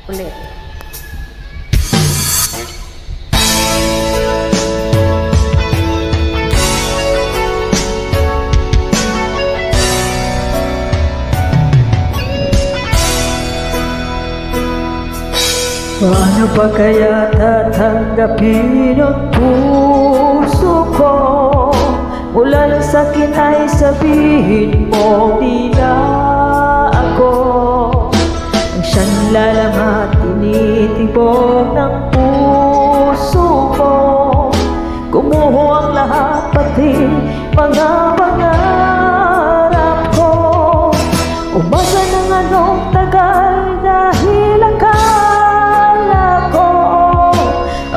Ulit. Paano pa kaya tatanggapin ang puso ko? Mula lang sa'kin ay sabihin mo di na ako ang siyang lalang at tinitibok ng puso mo. Gumuho ang lahat pati mga pangarap ko. Umasa ng anong tagal dahil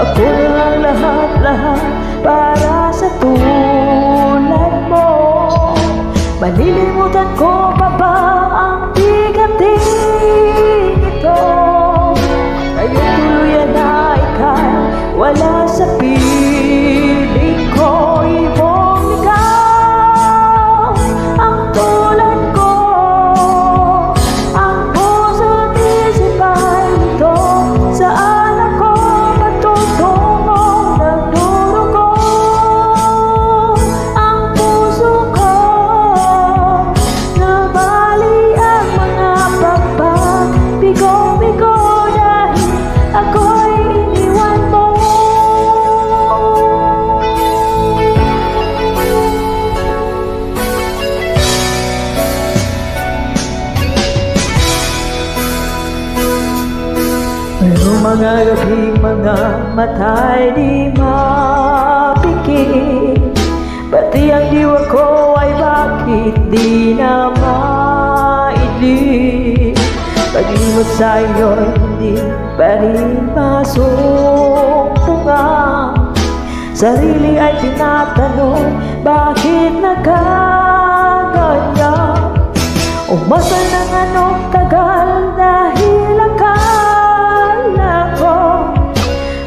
ako na ang lahat-lahat para sa tulad mo. Malilimutan ko pa ba ang bigating ito? Ngayon tuluyan na ika'y wala sa piling ko. Ibong ikaw ang tulad ko, ang puso't isip ay ito. Saan ako mga gabing mga mata'y di mapikit, pati ang diwa ko ay bakit di na maidli. Pag-iwas sa'yo'y hindi pa rin masumpungan. Sarili ay tinatanong, bakit nagkaganyan? Umasa ng anong tagal dahil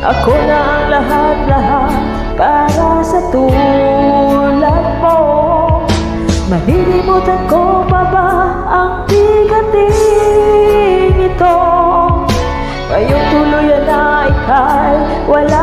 ako na ang lahat-lahat para sa tulad mo. Malilimutan ko pa ba ang bigating ito? Ngayong tuluyan na ika'y wala